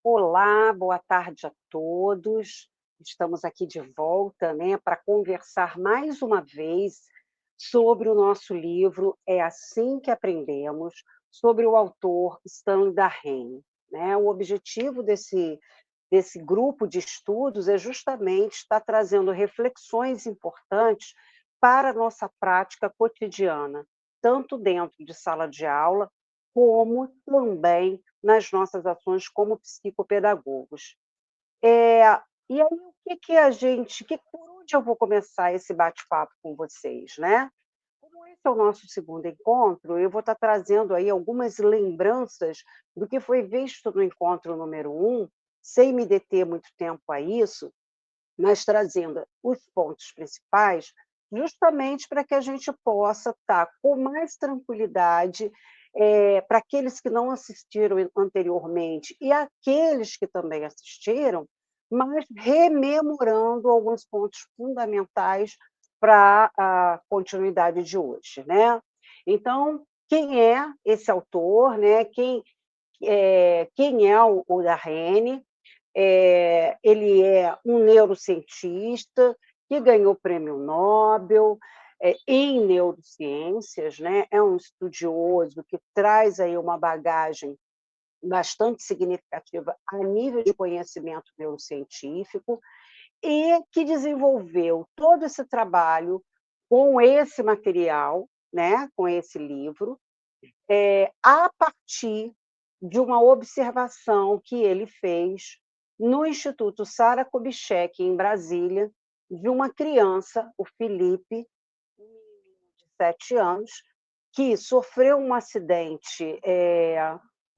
Olá, boa tarde a todos. Estamos aqui de volta, né, para conversar mais uma vez sobre o nosso livro É Assim que Aprendemos, sobre o autor Stanley Darren, né? O objetivo desse grupo de estudos é justamente estar trazendo reflexões importantes para a nossa prática cotidiana, tanto dentro de sala de aula, como também nas nossas ações como psicopedagogos. Eh, e aí o que que a gente que por onde eu vou começar esse bate-papo com vocês, né? Como esse é o nosso segundo encontro, eu vou estar trazendo aí algumas lembranças do que foi visto no encontro número um, sem me deter muito tempo a isso, mas trazendo os pontos principais, justamente para que a gente possa estar com mais tranquilidade, para aqueles que não assistiram anteriormente e aqueles que também assistiram, mas rememorando alguns pontos fundamentais para a continuidade de hoje, né. Então, quem é esse autor, né, quem é o Darren, ele é um neurocientista que ganhou o prêmio Nobel, em neurociências, né, é um estudioso que traz aí uma bagagem bastante significativa a nível de conhecimento neurocientífico e que desenvolveu todo esse trabalho com esse material, né, com esse livro, a partir de uma observação que ele fez no Instituto Sara Kubitschek, em Brasília, de uma criança, o Felipe, de 7 anos, que sofreu um acidente,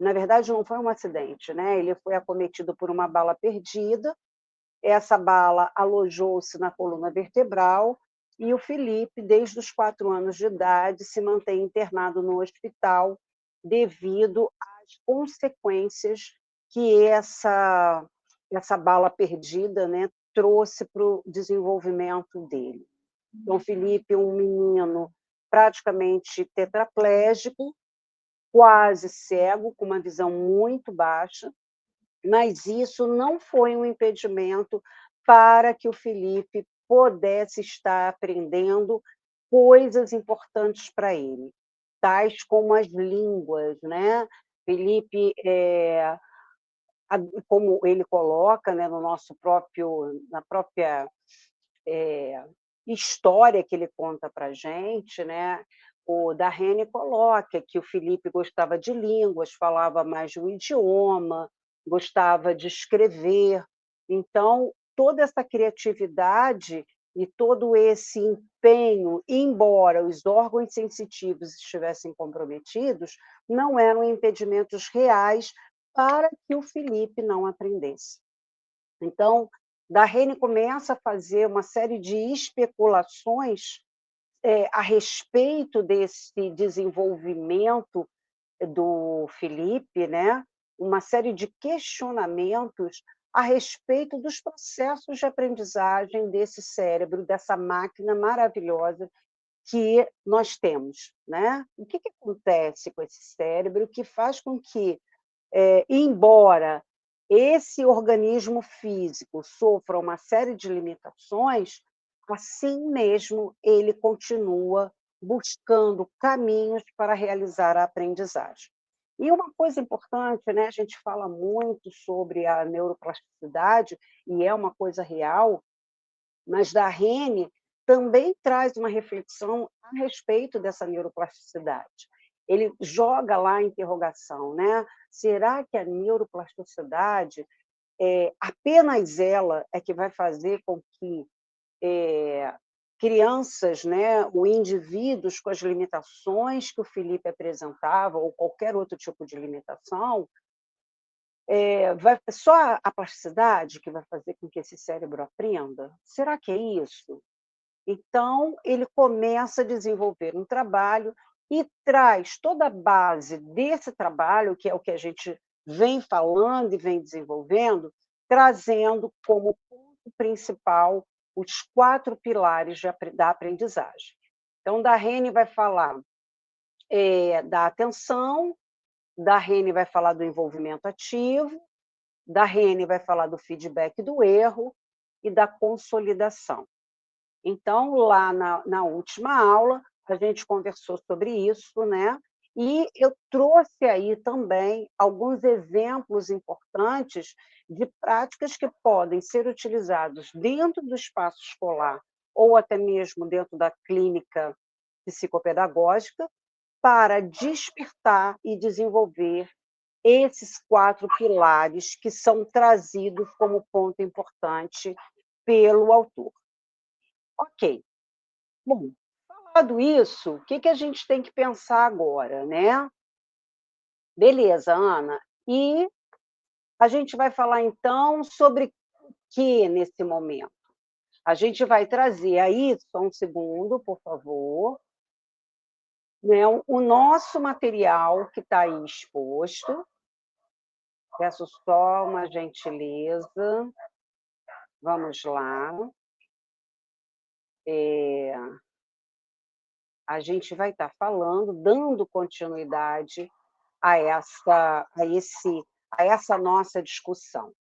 na verdade não foi um acidente, né, ele foi acometido por uma bala perdida, essa bala alojou-se na coluna vertebral e o Felipe, desde os 4 anos de idade, se mantém internado no hospital devido às consequências que essa bala perdida, né, trouxe para o desenvolvimento dele. Então, Felipe é um menino praticamente tetraplégico, quase cego, com uma visão muito baixa, mas isso não foi um impedimento para que o Felipe pudesse estar aprendendo coisas importantes para ele, tais como as línguas, né. Felipe, como ele coloca, né, no nosso próprio na própria, eh, história que ele conta para a gente, né, o Darren coloca que o Felipe gostava de línguas, falava mais de um idioma, gostava de escrever. Então, toda essa criatividade e todo esse empenho, embora os órgãos sensitivos estivessem comprometidos, não eram impedimentos reais para que o Felipe não aprendesse. Então, Darren começa a fazer uma série de especulações, a respeito desse desenvolvimento do Felipe, né, uma série de questionamentos a respeito dos processos de aprendizagem desse cérebro, dessa máquina maravilhosa que nós temos, né. O que que acontece com esse cérebro que faz com que, embora esse organismo físico sofra uma série de limitações, assim mesmo ele continua buscando caminhos para realizar a aprendizagem. E uma coisa importante, né, a gente fala muito sobre a neuroplasticidade, e é uma coisa real, mas Darren também traz uma reflexão a respeito dessa neuroplasticidade. Ele joga lá a interrogação, né, será que a neuroplasticidade, apenas ela é que vai fazer com que, eh, crianças, né, ou indivíduos com as limitações que o Felipe apresentava, ou qualquer outro tipo de limitação, vai só a plasticidade que vai fazer com que esse cérebro aprenda? Será que é isso? Então, ele começa a desenvolver um trabalho e traz toda a base desse trabalho, que é o que a gente vem falando e vem desenvolvendo, trazendo como ponto principal os 4 pilares da aprendizagem. Então, Darren vai falar, da atenção, Darren vai falar do envolvimento ativo, Da Rene vai falar do feedback do erro e da consolidação. Então, lá na última aula, a gente conversou sobre isso, né? E eu trouxe aí também alguns exemplos importantes de práticas que podem ser utilizados dentro do espaço escolar ou até mesmo dentro da clínica psicopedagógica para despertar e desenvolver esses 4 pilares que são trazidos como ponto importante pelo autor. Ok. Bom, falado isso, o que a gente tem que pensar agora, né? Beleza, Ana, e a gente vai falar então sobre o que nesse momento? A gente vai trazer aí, só um segundo, por favor, né, o nosso material que está aí exposto. Peço só uma gentileza. Vamos lá. A gente vai estar falando, dando continuidade a essa nossa discussão.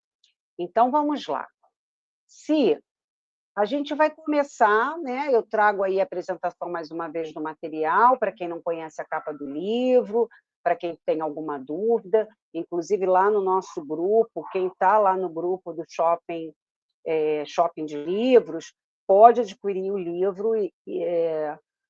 Então, vamos lá. Se a gente vai começar, né, eu trago aí a apresentação mais uma vez do material, para quem não conhece a capa do livro, para quem tem alguma dúvida, inclusive lá no nosso grupo, quem está lá no grupo do Shopping de Livros, pode adquirir o livro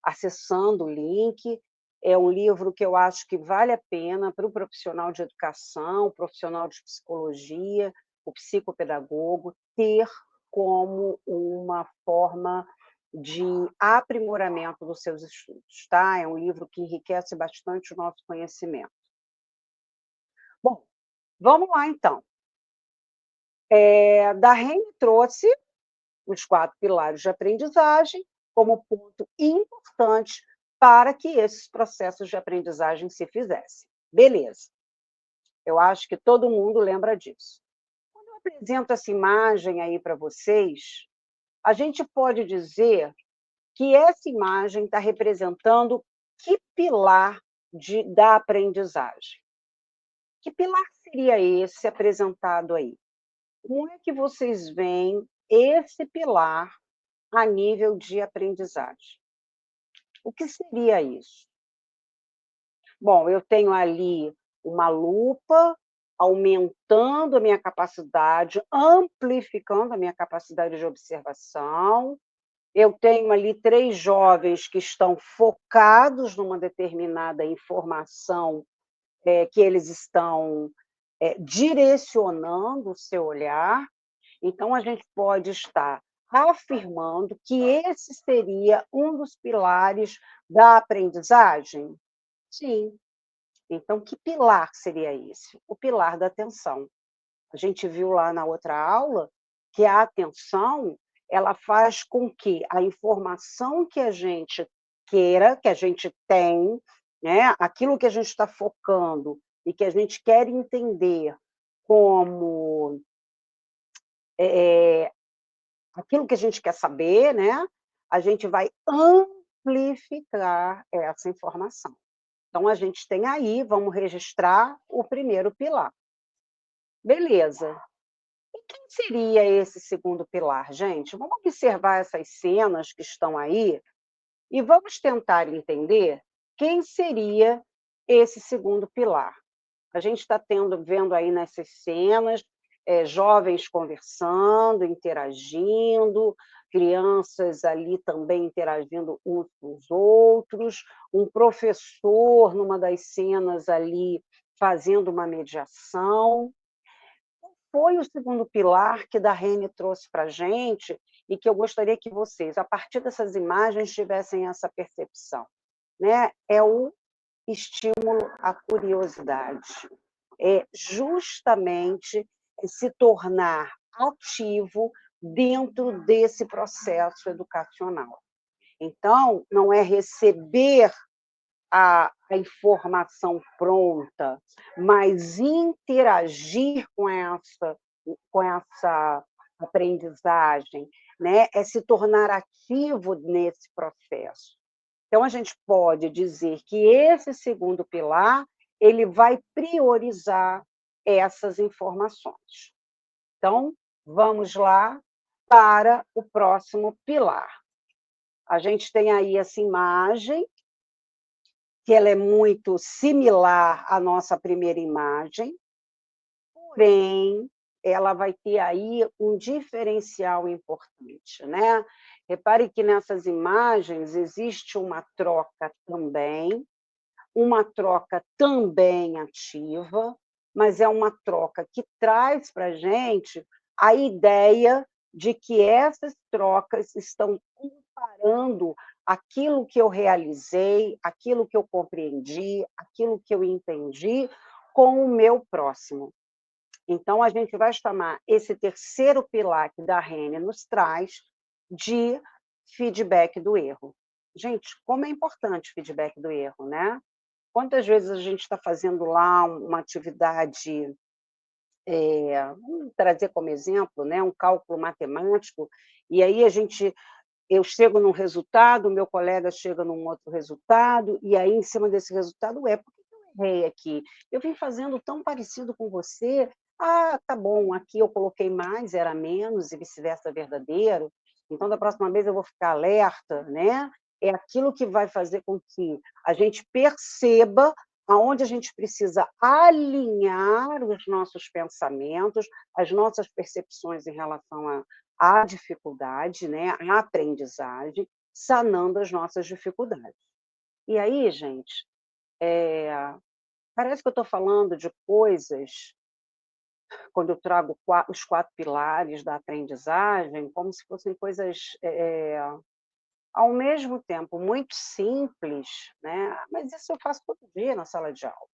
acessando o link. É um livro que eu acho que vale a pena para o profissional de educação, o profissional de psicologia, o psicopedagogo, ter como uma forma de aprimoramento dos seus estudos, tá? É um livro que enriquece bastante o nosso conhecimento. Bom, vamos lá então. Dahem trouxe os 4 pilares de aprendizagem como ponto importante para que esses processos de aprendizagem se fizessem. Beleza. Eu acho que todo mundo lembra disso. Quando eu apresento essa imagem aí para vocês, a gente pode dizer que essa imagem está representando que pilar da aprendizagem? Que pilar seria esse apresentado aí? Como é que vocês veem esse pilar a nível de aprendizagem? O que seria isso? Bom, eu tenho ali uma lupa aumentando a minha capacidade, amplificando a minha capacidade de observação. Eu tenho ali 3 jovens que estão focados numa determinada informação, que eles estão, direcionando o seu olhar. Então, a gente pode estar afirmando que esse seria um dos pilares da aprendizagem? Sim. Então, que pilar seria esse? O pilar da atenção. A gente viu lá na outra aula que a atenção, ela faz com que a informação que a gente queira, que a gente tem, né, aquilo que a gente está focando e que a gente quer entender como aquilo que a gente quer saber, né, a gente vai amplificar essa informação. Então, a gente tem aí, vamos registrar o primeiro pilar. Beleza. E quem seria esse segundo pilar, gente? Vamos observar essas cenas que estão aí e vamos tentar entender quem seria esse segundo pilar. A gente está vendo aí nessas cenas jovens conversando, interagindo, crianças ali também interagindo uns com os outros, um professor numa das cenas ali fazendo uma mediação. Foi o segundo pilar que Darrene trouxe para a gente e que eu gostaria que vocês, a partir dessas imagens, tivessem essa percepção, né? É o estímulo à curiosidade. É justamente se tornar ativo dentro desse processo educacional. Então, não é receber a informação pronta, mas interagir com essa aprendizagem, né? É se tornar ativo nesse processo. Então, a gente pode dizer que esse segundo pilar, ele vai priorizar essas informações. Então, vamos lá para o próximo pilar. A gente tem aí essa imagem, que ela é muito similar à nossa primeira imagem, porém, ela vai ter aí um diferencial importante, né. Repare que nessas imagens existe uma troca também ativa, mas é uma troca que traz para a gente a ideia de que essas trocas estão comparando aquilo que eu realizei, aquilo que eu compreendi, aquilo que eu entendi, com o meu próximo. Então, a gente vai chamar esse terceiro pilar que Darrene nos traz de feedback do erro. Gente, como é importante o feedback do erro, né? Quantas vezes a gente está fazendo lá uma atividade, vamos trazer como exemplo, né, um cálculo matemático, e aí eu chego num resultado, o meu colega chega num outro resultado, e aí em cima desse resultado: "Ué, por que que eu errei aqui? Eu vim fazendo tão parecido com você. Ah, tá bom, aqui eu coloquei mais, era menos e vice-versa verdadeiro, então da próxima vez eu vou ficar alerta", né. É aquilo que vai fazer com que a gente perceba aonde a gente precisa alinhar os nossos pensamentos, as nossas percepções em relação à dificuldade, né, à aprendizagem, sanando as nossas dificuldades. E aí, gente, parece que eu estou falando de coisas, quando eu trago os 4 pilares da aprendizagem, como se fossem coisas, ao mesmo tempo muito simples, né, mas isso eu faço todo dia na sala de aula,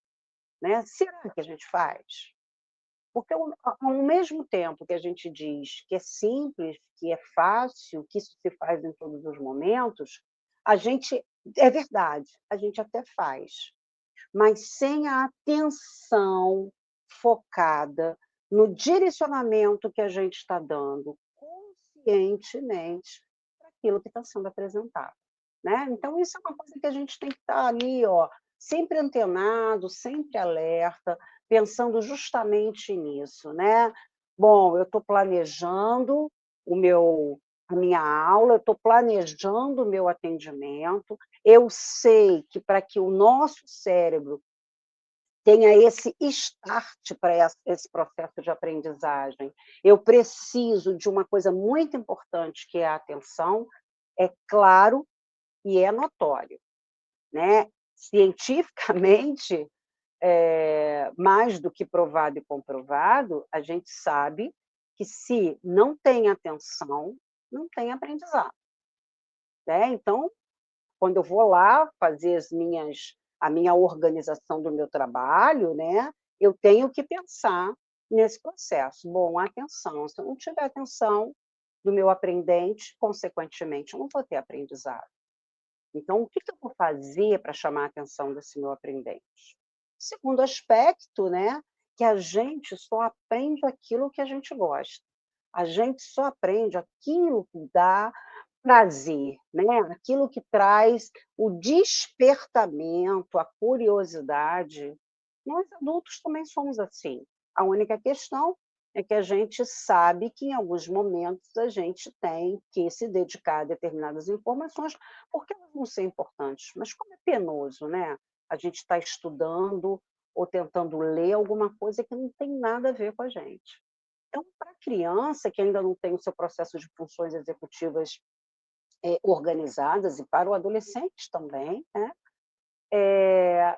né. Será que a gente faz? Porque ao mesmo tempo que a gente diz que é simples, que é fácil, que isso se faz em todos os momentos, a gente é verdade, a gente até faz, mas sem a atenção focada no direcionamento que a gente está dando conscientemente para aquilo que está sendo apresentado, né. Então isso é uma coisa que a gente tem que estar ali, ó, sempre antenado, sempre alerta, pensando justamente nisso, né. Bom, eu estou planejando o meu a minha aula, eu estou planejando o meu atendimento, eu sei que para que o nosso cérebro tenha esse start para esse processo de aprendizagem, eu preciso de uma coisa muito importante, que é a atenção, é claro e é notório, né. Cientificamente, mais do que provado e comprovado, a gente sabe que se não tem atenção, não tem aprendizado, né. Então, quando eu vou lá fazer a minha organização do meu trabalho, né, eu tenho que pensar nesse processo. Bom, atenção, se eu não tiver atenção do meu aprendente, consequentemente, eu não vou ter aprendizado. Então, o que que eu vou fazer para chamar a atenção desse meu aprendente? Segundo aspecto, né, que a gente só aprende aquilo que a gente gosta. A gente só aprende aquilo que dá prazer, né, aquilo que traz o despertamento, a curiosidade. Nós adultos também somos assim. A única questão é que a gente sabe que em alguns momentos a gente tem que se dedicar a determinadas informações, porque elas vão ser importantes, mas como é penoso, né, a gente está estudando ou tentando ler alguma coisa que não tem nada a ver com a gente. Então, para a criança que ainda não tem o seu processo de funções executivas, organizadas, e para o adolescente também, né,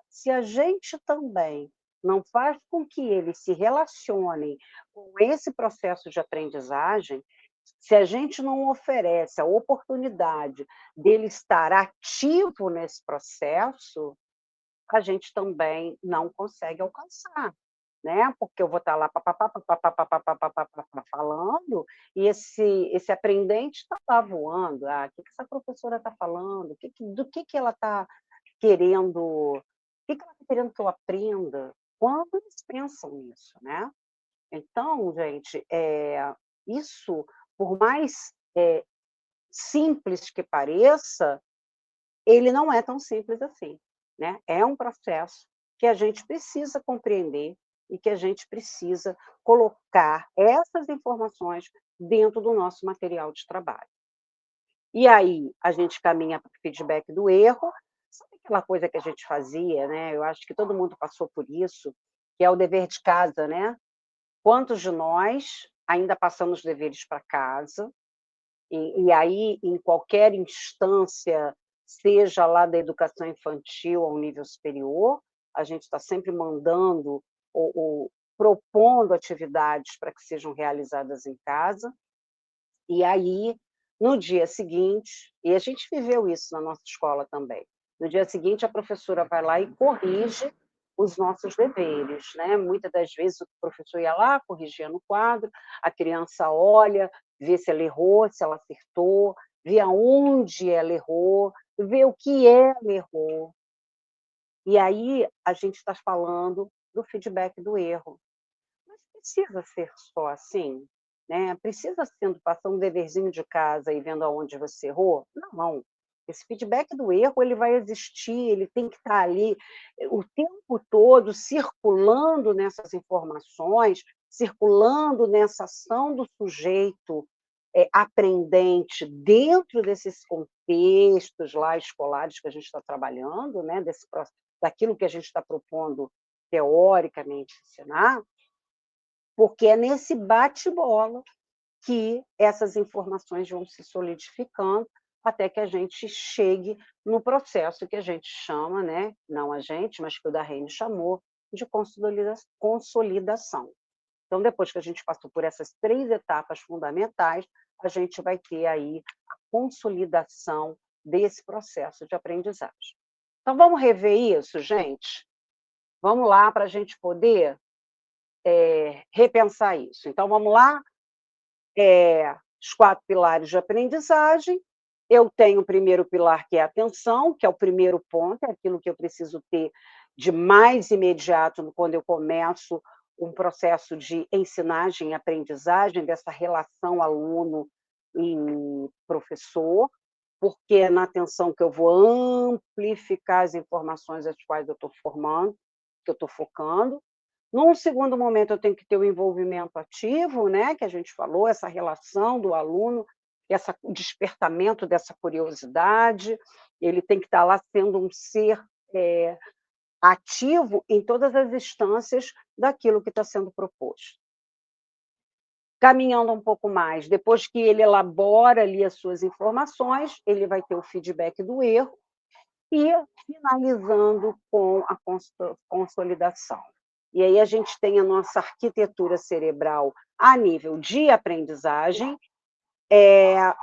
se a gente também não faz com que eles se relacionem com esse processo de aprendizagem, se a gente não oferece a oportunidade dele estar ativo nesse processo, a gente também não consegue alcançar, né, porque eu vou estar lá pá-pá-pá, pá-pá-pá, pá-pá-pá, pá-pá-pá falando, e esse aprendente está lá voando. "Ah, que essa professora está falando? Do que ela está querendo, o que ela está querendo que eu aprenda?". Quando eles pensam nisso, né. Então, gente, isso, por mais, simples que pareça, ele não é tão simples assim, né. É um processo que a gente precisa compreender, e que a gente precisa colocar essas informações dentro do nosso material de trabalho. E aí, a gente caminha para o feedback do erro, sabe aquela coisa que a gente fazia, né, eu acho que todo mundo passou por isso, que é o dever de casa, né. Quantos de nós ainda passamos deveres para casa, e aí em qualquer instância, seja lá da educação infantil ao nível superior, a gente está sempre mandando ou propondo atividades para que sejam realizadas em casa, e aí, no dia seguinte, e a gente viveu isso na nossa escola também, no dia seguinte a professora vai lá e corrige os nossos deveres, né. Muitas das vezes o professor ia lá, corrigia no quadro, a criança olha, vê se ela errou, se ela acertou, vê aonde ela errou, vê o que ela errou. E aí a gente está falando do feedback do erro. Mas precisa ser só assim? Né? Precisa sendo passar um deverzinho de casa e vendo aonde você errou? Não. Esse feedback do erro ele vai existir, ele tem que estar ali o tempo todo circulando nessas informações, circulando nessa ação do sujeito aprendente dentro desses contextos lá escolares que a gente está trabalhando, né? Daquilo que a gente está propondo teoricamente ensinar, porque é nesse bate-bola que essas informações vão se solidificando até que a gente chegue no processo que a gente chama, né, não a gente, mas que o Darrene chamou, de consolidação. Então, depois que a gente passou por essas 3 etapas fundamentais, a gente vai ter aí a consolidação desse processo de aprendizagem. Então, vamos rever isso, gente? Vamos lá para a gente poder repensar isso. Então, vamos lá? Os 4 pilares de aprendizagem. Eu tenho o primeiro pilar, que é a atenção, que é o primeiro ponto, é aquilo que eu preciso ter de mais imediato quando eu começo um processo de ensinagem e aprendizagem, dessa relação aluno e professor, porque é na atenção que eu vou amplificar as informações as quais eu estou formando, que eu estou focando. Num segundo momento, eu tenho que ter o envolvimento ativo, né, que a gente falou, essa relação do aluno, o despertamento dessa curiosidade, ele tem que estar lá sendo um ser ativo em todas as instâncias daquilo que está sendo proposto. Caminhando um pouco mais, depois que ele elabora ali as suas informações, ele vai ter o feedback do erro e finalizando com a consolidação. E aí a gente tem a nossa arquitetura cerebral a nível de aprendizagem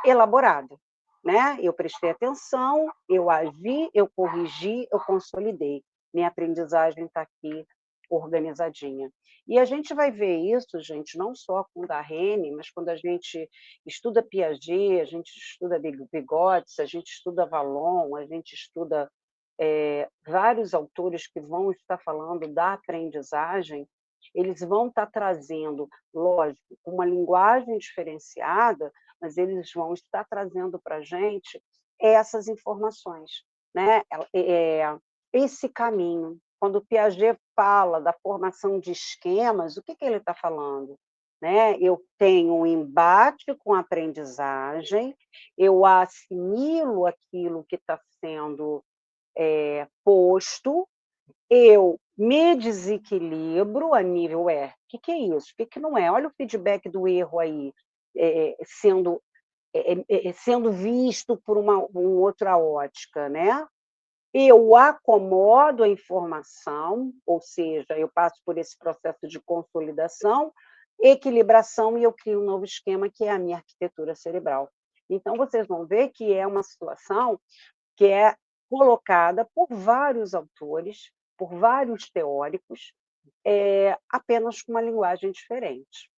elaborada, né. Eu prestei atenção, eu agi, eu corrigi, eu consolidei. Minha aprendizagem está aqui organizadinha. E a gente vai ver isso, gente, não só com o Darrene, mas quando a gente estuda Piaget, a gente estuda Vygotsky, a gente estuda Vallon, a gente estuda vários autores que vão estar falando da aprendizagem, eles vão estar trazendo, lógico, uma linguagem diferenciada, mas eles vão estar trazendo para a gente essas informações, né? Esse caminho. Quando o Piaget fala da formação de esquemas, o que ele está falando? Né? Eu tenho um embate com a aprendizagem, eu assimilo aquilo que está sendo posto, eu me desequilibro a nível que é isso? O que não é? Olha o feedback do erro aí, sendo sendo visto por uma outra ótica, né. Eu acomodo a informação, ou seja, eu passo por esse processo de consolidação, equilibração e eu crio um novo esquema, que é a minha arquitetura cerebral. Então vocês vão ver que é uma situação que é colocada por vários autores, por vários teóricos, apenas com uma linguagem diferente.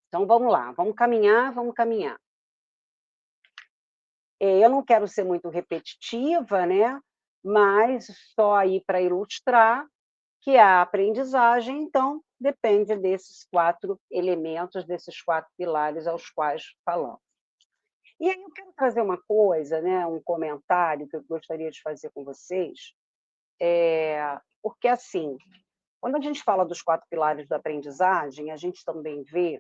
Então vamos lá, vamos caminhar, vamos caminhar. Eu não quero ser muito repetitiva, né, mas só aí para ilustrar que a aprendizagem, então, depende desses 4 elementos, desses 4 pilares aos quais falamos. E aí eu quero trazer uma coisa, né, um comentário que eu gostaria de fazer com vocês, porque assim, Quando a gente fala dos 4 pilares da aprendizagem, a gente também vê,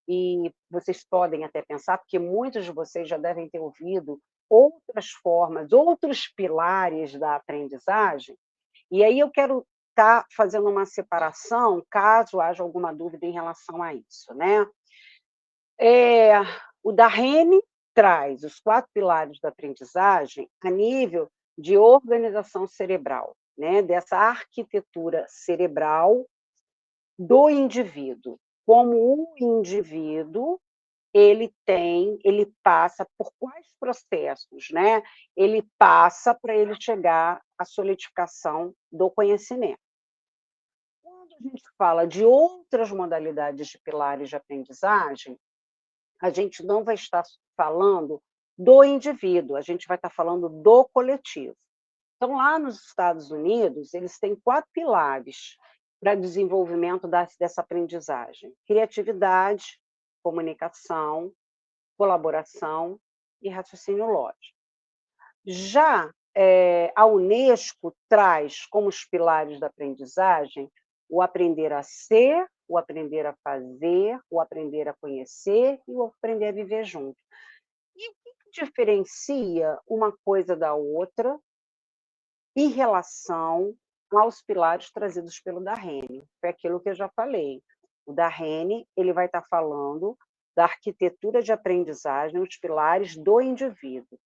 e vocês podem até pensar, porque muitos de vocês já devem ter ouvido outras formas, outros pilares da aprendizagem, e aí eu quero estar fazendo uma separação, caso haja alguma dúvida em relação a isso, né. Eh, o Darrene traz os 4 pilares da aprendizagem a nível de organização cerebral, né, dessa arquitetura cerebral do indivíduo. Como o indivíduo, ele passa por quais processos, né, ele passa para ele chegar à solidificação do conhecimento. Quando a gente fala de outras modalidades de pilares de aprendizagem, a gente não vai estar falando do indivíduo, a gente vai estar falando do coletivo. Então, lá nos Estados Unidos, eles têm 4 pilares para desenvolvimento dessa aprendizagem: criatividade, comunicação, colaboração e raciocínio lógico. Já, a Unesco traz como os pilares da aprendizagem o aprender a ser, o aprender a fazer, o aprender a conhecer e o aprender a viver junto. E o que diferencia uma coisa da outra em relação aos pilares trazidos pelo Darrene? Foi aquilo que eu já falei. O Darrene, ele vai estar falando da arquitetura de aprendizagem, os pilares do indivíduo.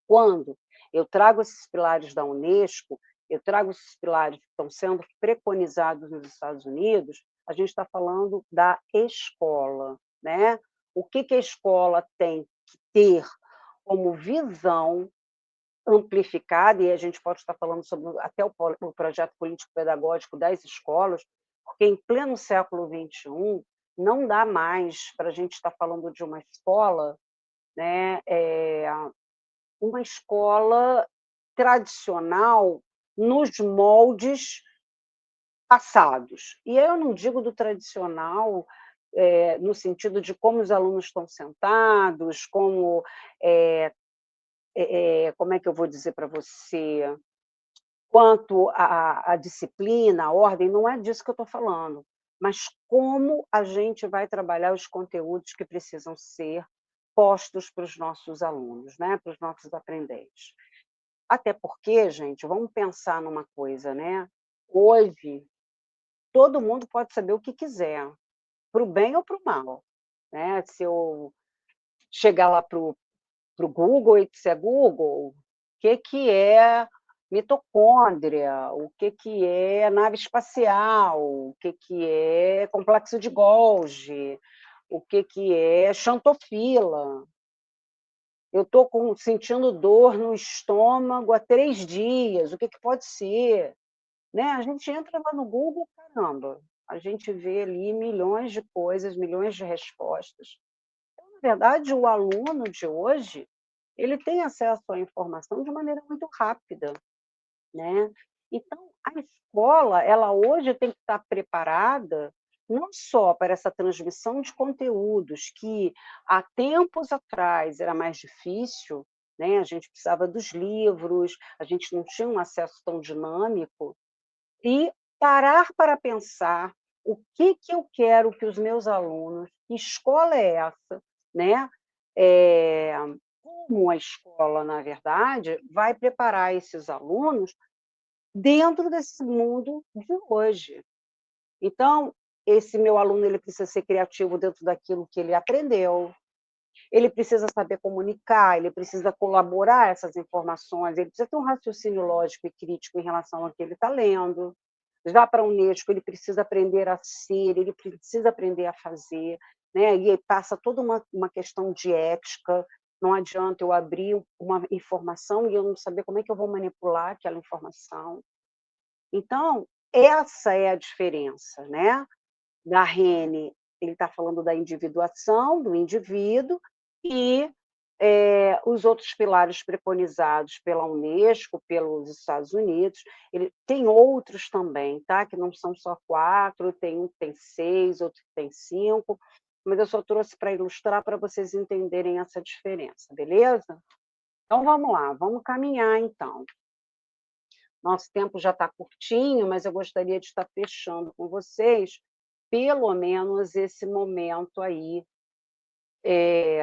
Quando eu trago esses pilares da Unesco, eu trago esses pilares que estão sendo preconizados nos Estados Unidos, a gente está falando da escola, né. O que a escola tem que ter como visão amplificada, e a gente pode estar falando sobre até o projeto político-pedagógico das escolas, porque em pleno século XXI não dá mais para a gente estar falando de uma escola, né, uma escola tradicional nos moldes passados. E eu não digo do tradicional, no sentido de como os alunos estão sentados, como é que eu vou dizer para você, quanto à disciplina, à ordem, não é disso que eu estou falando, mas como a gente vai trabalhar os conteúdos que precisam ser postos para os nossos alunos, né, para os nossos aprendentes. Até porque, gente, vamos pensar numa coisa, né, hoje todo mundo pode saber o que quiser, para o bem ou para o mal, né. Se eu chegar lá para o Google e disser: "Google, o que é mitocôndria? O que é nave espacial? O que é complexo de Golgi? O que é xantofila? Eu estou sentindo dor no estômago há 3 dias, o que pode ser?", né. A gente entra lá no Google, caramba, a gente vê ali milhões de coisas, milhões de respostas. Então, na verdade, o aluno de hoje, ele tem acesso à informação de maneira muito rápida, né. Então, a escola, ela hoje tem que estar preparada, não só para essa transmissão de conteúdos que há tempos atrás era mais difícil, né, a gente precisava dos livros, a gente não tinha um acesso tão dinâmico, e parar para pensar o que eu quero que os meus alunos, que escola é essa, né, eh, como a escola, na verdade, vai preparar esses alunos dentro desse mundo de hoje. Então, esse meu aluno, ele precisa ser criativo dentro daquilo que ele aprendeu, ele precisa saber comunicar, ele precisa colaborar essas informações, ele precisa ter um raciocínio lógico e crítico em relação ao que ele está lendo. Já para a Unesco, ele precisa aprender a ser, ele precisa aprender a fazer, né, e aí passa toda uma questão de ética, não adianta eu abrir uma informação e eu não saber como é que eu vou manipular aquela informação. Então, essa é a diferença, né. Da Rene, ele está falando da individuação, do indivíduo, e, os outros pilares preconizados pela Unesco, pelos Estados Unidos, ele tem outros também, tá, que não são só 4, tem um que tem 6, outro que tem 5, mas eu só trouxe para ilustrar, para vocês entenderem essa diferença, beleza? Então vamos lá, vamos caminhar então. Nosso tempo já está curtinho, mas eu gostaria de estar fechando com vocês, pelo menos esse momento aí, eh,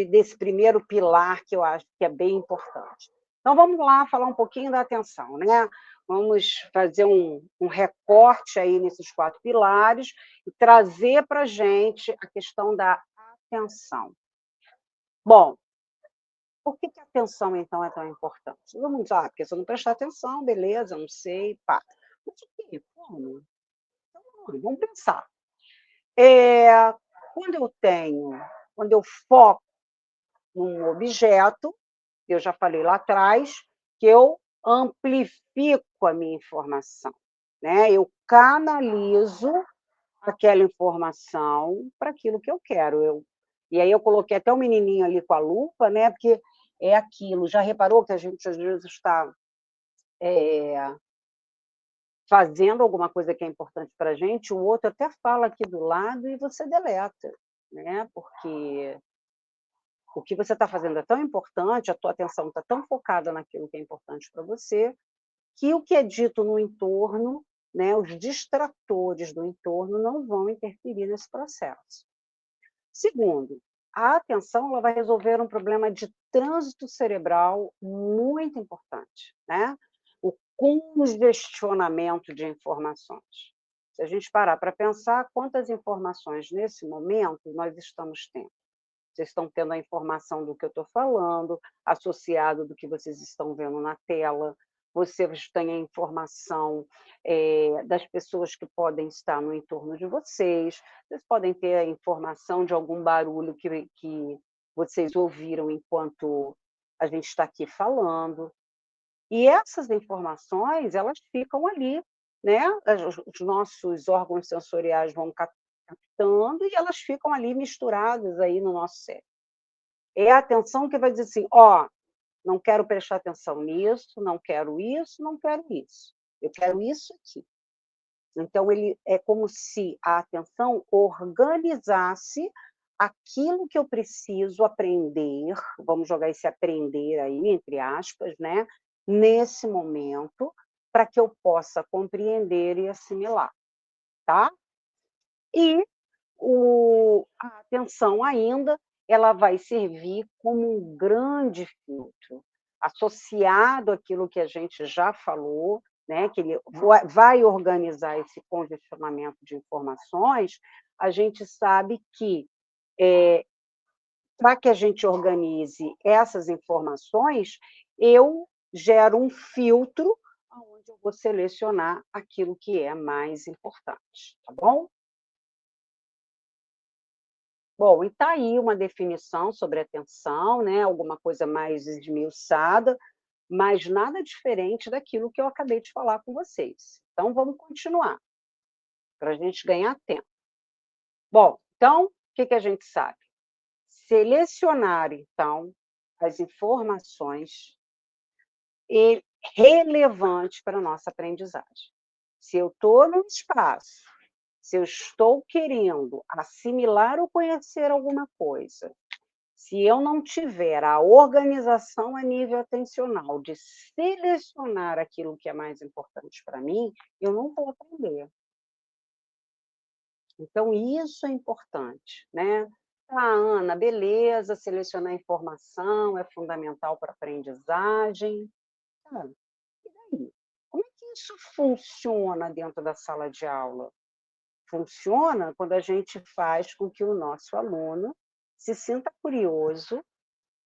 desse primeiro pilar que eu acho que é bem importante. Então vamos lá falar um pouquinho da atenção, né. Vamos fazer um recorte aí nesses 4 pilares e trazer para a gente a questão da atenção. Bom, por que que a atenção então é tão importante? Todo mundo diz: "Ah, porque se eu não prestar atenção, beleza, eu não sei, pá". Mas o quê? Como? Então vamos pensar. Eh, quando eu tenho quando eu foco num objeto, eu já falei lá atrás, que eu amplifico a minha informação, né, eu canalizo aquela informação para aquilo que eu quero. E aí eu coloquei até o menininho ali com a lupa, né, porque é aquilo, já reparou que a gente às vezes está, eh, fazendo alguma coisa que é importante para a gente, o outro até fala aqui do lado e você deleta, né, porque o que você está fazendo é tão importante, a tua atenção está tão focada naquilo que é importante para você, que o que é dito no entorno, né, os distratores do entorno não vão interferir nesse processo. Segundo, a atenção ela vai resolver um problema de trânsito cerebral muito importante, né, o congestionamento de informações. Se a gente parar para pensar quantas informações nesse momento nós estamos tendo. Vocês estão tendo a informação do que eu estou falando, associado do que vocês estão vendo na tela, vocês têm a informação, das pessoas que podem estar no entorno de vocês, vocês podem ter a informação de algum barulho que vocês ouviram enquanto a gente está aqui falando. E essas informações, elas ficam ali, né, os nossos órgãos sensoriais vão captando e elas ficam ali misturadas aí no nosso cérebro. É a atenção que vai dizer assim: "Ó, não quero prestar atenção nisso, não quero isso, não quero isso. Eu quero isso aqui". Então ele é como se a atenção organizasse aquilo que eu preciso aprender, vamos jogar esse "aprender" aí entre aspas, né, nesse momento, para que eu possa compreender e assimilar, tá. E a atenção ainda, ela vai servir como um grande filtro, associado àquilo que a gente já falou, né, que ele vai organizar esse congestionamento de informações, a gente sabe que, para que a gente organize essas informações, eu gero um filtro aonde eu vou selecionar aquilo que é mais importante, tá bom? Bom, e está aí uma definição sobre atenção, né, alguma coisa mais esmiuçada, mas nada diferente daquilo que eu acabei de falar com vocês. Então vamos continuar, para a gente ganhar tempo. Bom, então, o que que a gente sabe? Selecionar, então, as informações relevantes para a nossa aprendizagem. Se eu estou num espaço, se eu estou querendo assimilar ou conhecer alguma coisa, se eu não tiver a organização a nível atencional de selecionar aquilo que é mais importante para mim, eu não vou aprender. Então isso é importante, né. "Ah, Ana, beleza, selecionar informação é fundamental para a aprendizagem". Tá, e daí? Como é que isso funciona dentro da sala de aula? Funciona quando a gente faz com que o nosso aluno se sinta curioso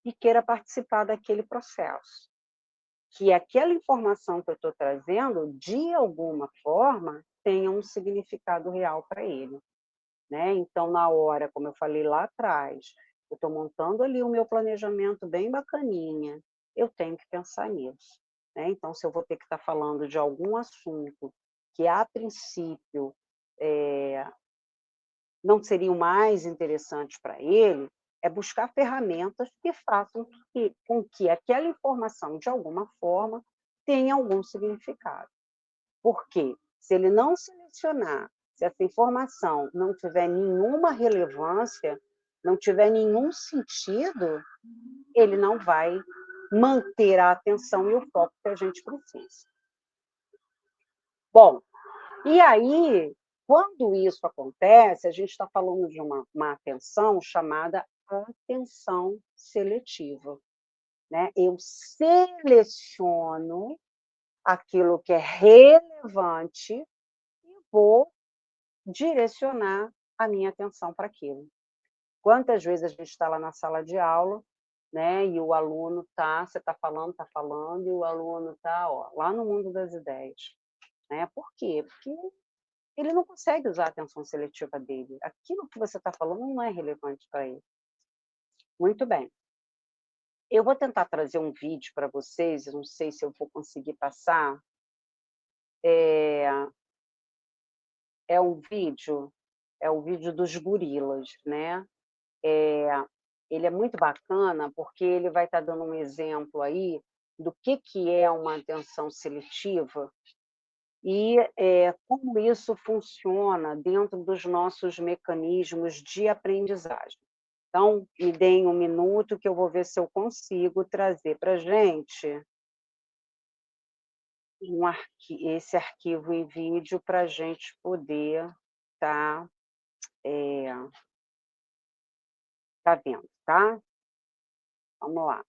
e queira participar daquele processo. Que aquela informação que eu estou trazendo, de alguma forma, tenha um significado real para ele, né. Então, na hora, como eu falei lá atrás, eu estou montando ali o meu planejamento bem bacaninha, eu tenho que pensar nisso, né. Então, se eu vou ter que estar falando de algum assunto que, a princípio, eh, não seriam mais interessantes para ele, é buscar ferramentas que façam com que aquela informação, de alguma forma, tenha algum significado. Porque se ele não selecionar, se essa informação não tiver nenhuma relevância, não tiver nenhum sentido, ele não vai manter a atenção e o foco que a gente precisa. Bom, e aí, quando isso acontece, a gente está falando de uma atenção chamada atenção seletiva, né? Eu seleciono aquilo que é relevante e vou direcionar a minha atenção para aquilo. Quantas vezes a gente está lá na sala de aula, né, e o aluno está, você está falando, e o aluno está lá no mundo das ideias. Né? Por quê? Porque ele não consegue usar a atenção seletiva dele. Aquilo que você está falando não é relevante para ele. Muito bem. Eu vou tentar trazer um vídeo para vocês, eu não sei se eu vou conseguir passar. É, é um vídeo, é o vídeo dos gorilas, né? É, ele é muito bacana porque ele vai estar dando um exemplo aí do que é uma atenção seletiva e como isso funciona dentro dos nossos mecanismos de aprendizagem. Então, me deem um minuto que eu vou ver se eu consigo trazer para a gente esse arquivo em vídeo para a gente poder estar tá vendo, tá? Vamos lá.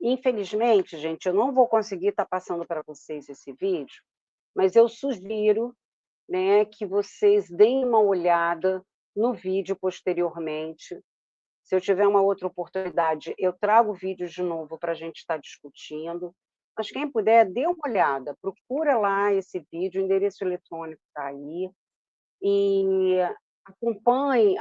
Infelizmente, gente, eu não vou conseguir estar passando para vocês esse vídeo, mas eu sugiro, né, que vocês deem uma olhada no vídeo posteriormente. Se eu tiver uma outra oportunidade, eu trago o vídeo de novo para a gente estar discutindo. Mas quem puder, dê uma olhada, procura lá esse vídeo, o endereço eletrônico está aí, e acompanhe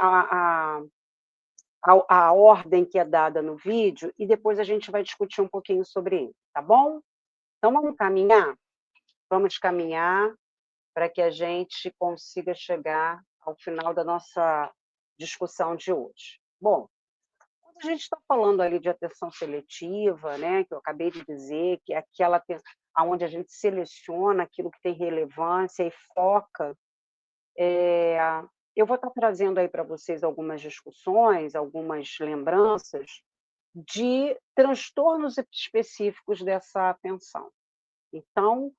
a ordem que é dada no vídeo e depois a gente vai discutir um pouquinho sobre ele, tá bom? Então vamos caminhar? Vamos caminhar para que a gente consiga chegar ao final da nossa discussão de hoje. Bom, quando a gente está falando ali de atenção seletiva, né, que eu acabei de dizer, que é aquela onde a gente seleciona aquilo que tem relevância e foca, eu vou estar trazendo aí para vocês algumas discussões, algumas lembranças de transtornos específicos dessa atenção. Então,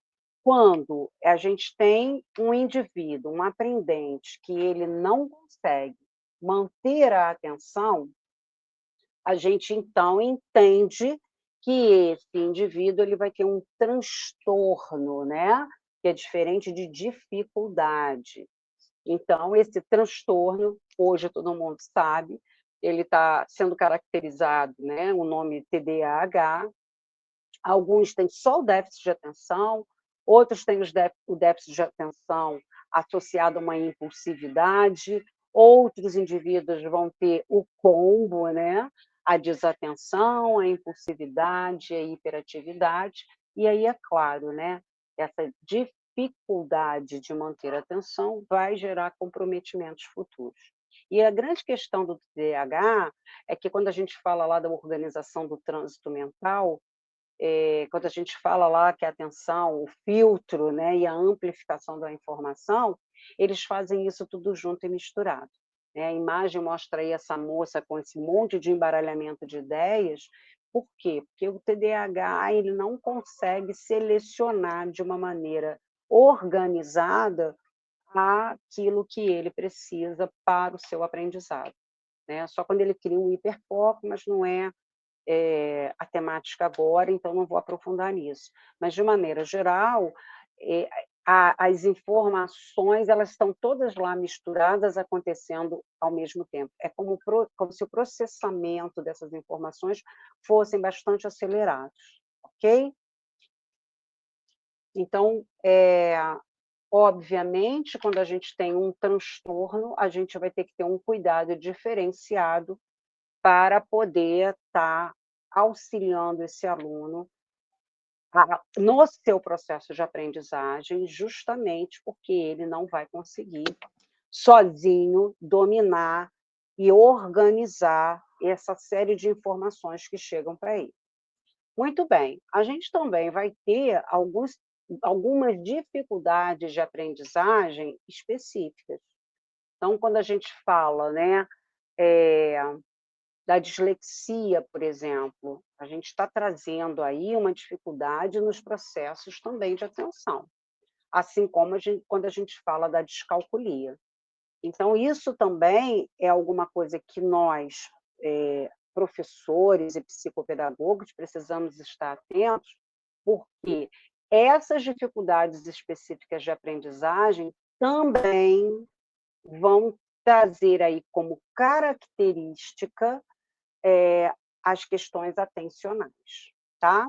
quando a gente tem um indivíduo, um aprendente, que ele não consegue manter a atenção, a gente então entende que esse indivíduo ele vai ter um transtorno, né? Que é diferente de dificuldade. Então, esse transtorno, hoje todo mundo sabe, ele está sendo caracterizado, né? O nome TDAH. Alguns têm só o déficit de atenção, outros têm o déficit de atenção associado a uma impulsividade, outros indivíduos vão ter o combo, né? A desatenção, a impulsividade, a hiperatividade, e aí é claro, né? Essa dificuldade de manter a atenção vai gerar comprometimentos futuros. E a grande questão do TDAH é que quando a gente fala lá da organização do trânsito mental, quando a gente fala lá que a atenção, o filtro, né, e a amplificação da informação, eles fazem isso tudo junto e misturado. Né? A imagem mostra aí essa moça com esse monte de embaralhamento de ideias. Por quê? Porque o TDAH ele não consegue selecionar de uma maneira organizada aquilo que ele precisa para o seu aprendizado. Né? Só quando ele cria um hiperfoco, mas não é a temática agora, então não vou aprofundar nisso. Mas, de maneira geral, as informações elas estão todas lá misturadas, acontecendo ao mesmo tempo. É como se o processamento dessas informações fossem bastante acelerados, ok? Então, obviamente, quando a gente tem um transtorno, a gente vai ter que ter um cuidado diferenciado para poder estar auxiliando esse aluno no seu processo de aprendizagem, justamente porque ele não vai conseguir sozinho dominar e organizar essa série de informações que chegam para ele. Muito bem, a gente também vai ter algumas dificuldades de aprendizagem específicas. Então, quando a gente fala, né, eh, da dislexia, por exemplo, a gente está trazendo aí uma dificuldade nos processos também de atenção, assim como quando a gente fala da descalculia. Então, isso também é alguma coisa que nós, professores e psicopedagogos, precisamos estar atentos, porque essas dificuldades específicas de aprendizagem também vão trazer aí como característica, as questões atencionais, tá?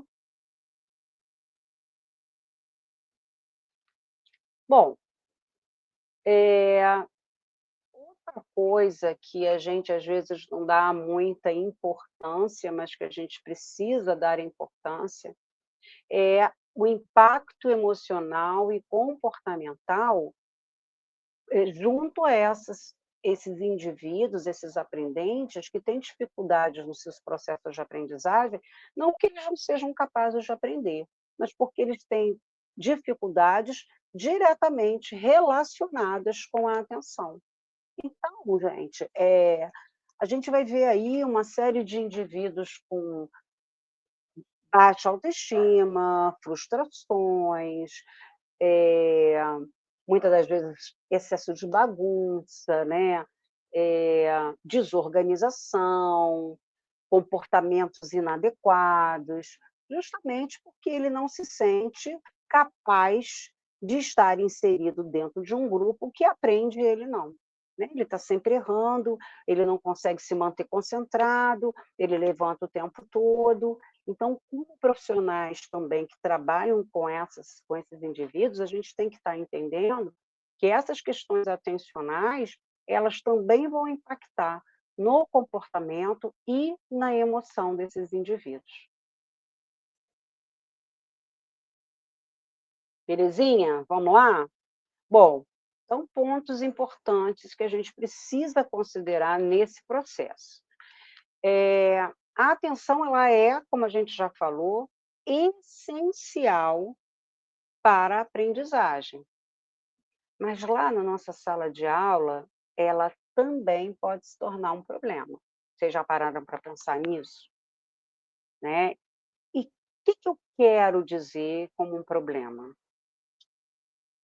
Bom, outra coisa que a gente às vezes não dá muita importância, mas que a gente precisa dar importância, é o impacto emocional e comportamental, junto a esses indivíduos, esses aprendentes que têm dificuldades nos seus processos de aprendizagem, não que eles não sejam capazes de aprender, mas porque eles têm dificuldades diretamente relacionadas com a atenção. Então, gente, a gente vai ver aí uma série de indivíduos com baixa autoestima, frustrações, eh, muitas das vezes excesso de bagunça, né, desorganização, comportamentos inadequados, justamente porque ele não se sente capaz de estar inserido dentro de um grupo que aprende e ele não, né. Ele está sempre errando, ele não consegue se manter concentrado, ele levanta o tempo todo. Então, como profissionais também que trabalham com esses indivíduos, a gente tem que estar entendendo que essas questões atencionais, elas também vão impactar no comportamento e na emoção desses indivíduos. Belezinha? Vamos lá? Bom, então pontos importantes que a gente precisa considerar nesse processo. A atenção ela é, como a gente já falou, essencial para a aprendizagem, mas lá na nossa sala de aula, ela também pode se tornar um problema. Vocês já pararam para pensar nisso? Né? E o que eu quero dizer como um problema?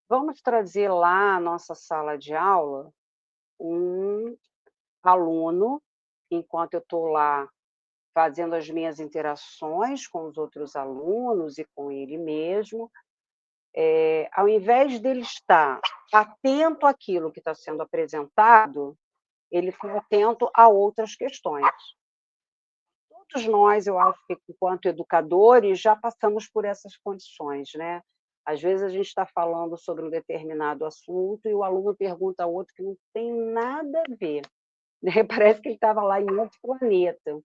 Vamos trazer lá à nossa sala de aula um aluno, enquanto eu estou lá fazendo as minhas interações com os outros alunos e com ele mesmo, ao invés dele estar atento àquilo que está sendo apresentado, ele fica atento a outras questões. Todos nós, eu acho que enquanto educadores, já passamos por essas condições, né. Às vezes a gente está falando sobre um determinado assunto e o aluno pergunta a outro que não tem nada a ver, né, parece que ele estava lá em outro planeta.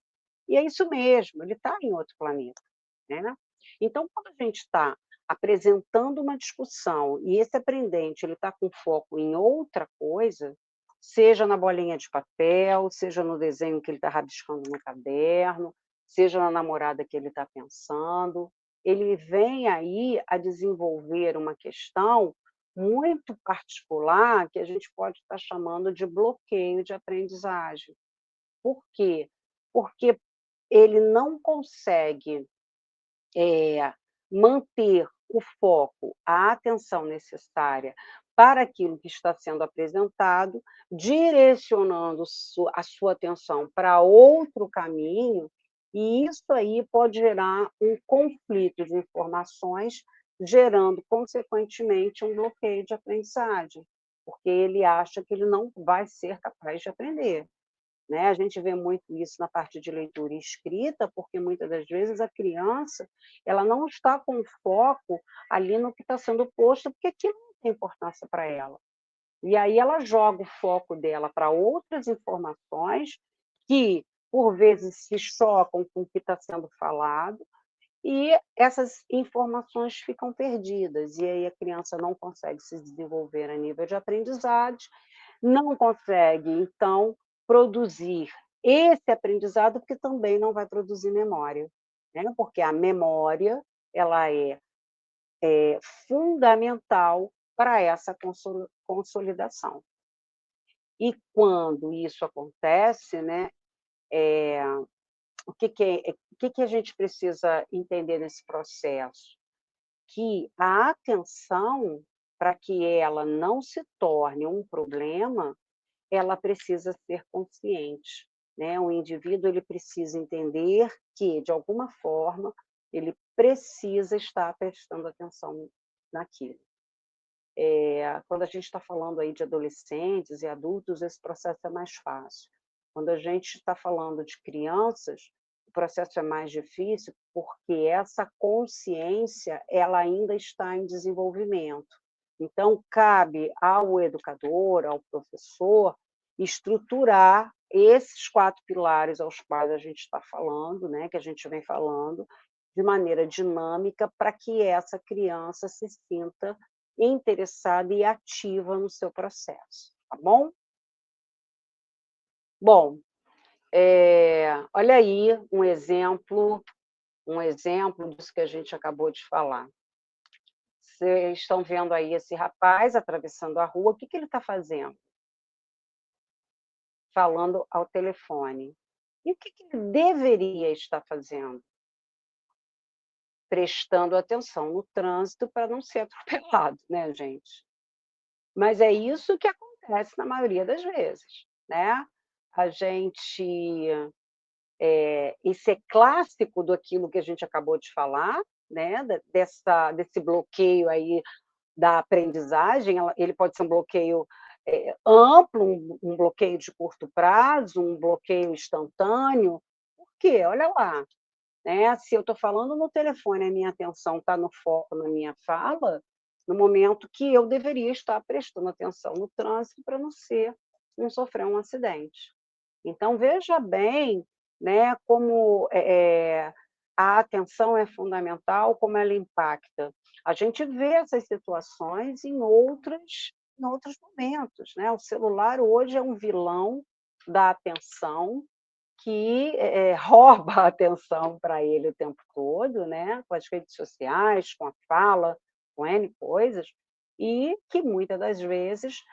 E é isso mesmo, ele está em outro planeta, né. Então quando a gente está apresentando uma discussão e esse aprendente ele está com foco em outra coisa, seja na bolinha de papel, seja no desenho que ele está rabiscando no caderno, seja na namorada que ele está pensando, ele vem aí a desenvolver uma questão muito particular que a gente pode estar chamando de bloqueio de aprendizagem. Por quê? Porque ele não consegue, manter o foco, a atenção necessária para aquilo que está sendo apresentado, direcionando a sua atenção para outro caminho, e isso aí pode gerar um conflito de informações, gerando, consequentemente, um bloqueio de aprendizagem, porque ele acha que ele não vai ser capaz de aprender. Né, a gente vê muito isso na parte de leitura e escrita, porque muitas das vezes a criança, ela não está com foco ali no que está sendo posto, porque aquilo não tem importância para ela. E aí ela joga o foco dela para outras informações que, por vezes, se chocam com o que está sendo falado, e essas informações ficam perdidas, e aí a criança não consegue se desenvolver a nível de aprendizagem, não consegue, então, produzir esse aprendizado, porque também não vai produzir memória, né, porque a memória, ela é fundamental para essa consolidação. E quando isso acontece, né, o que a gente precisa entender nesse processo? Que a atenção, para que ela não se torne um problema, ela precisa ser consciente, né. O indivíduo, ele precisa entender que, de alguma forma, ele precisa estar prestando atenção naquilo. Quando a gente está falando aí de adolescentes e adultos, esse processo é mais fácil. Quando a gente está falando de crianças, o processo é mais difícil, porque essa consciência, ela ainda está em desenvolvimento. Então, cabe ao educador, ao professor, estruturar esses 4 pilares aos quais a gente está falando, né, que a gente vem falando, de maneira dinâmica, para que essa criança se sinta interessada e ativa no seu processo, tá bom? Bom, olha aí um exemplo disso que a gente acabou de falar. Vocês estão vendo aí esse rapaz atravessando a rua, o que que ele está fazendo? Falando ao telefone. E o que que ele deveria estar fazendo? Prestando atenção no trânsito para não ser atropelado, né, gente? Mas é isso que acontece na maioria das vezes, né. A gente, isso é clássico do aquilo que a gente acabou de falar, né, desse bloqueio aí da aprendizagem, ele pode ser um bloqueio, amplo, um bloqueio de curto prazo, um bloqueio instantâneo. Por quê? Olha lá, né, se eu estou falando no telefone, a minha atenção está no foco na minha fala, no momento que eu deveria estar prestando atenção no trânsito para não sofrer um acidente. Então veja bem, né, como, a atenção é fundamental, como ela impacta. A gente vê essas situações em outros momentos, né, o celular hoje é um vilão da atenção, que, rouba a atenção para ele o tempo todo, né, com as redes sociais, com a fala, com N coisas, e que muitas das vezes,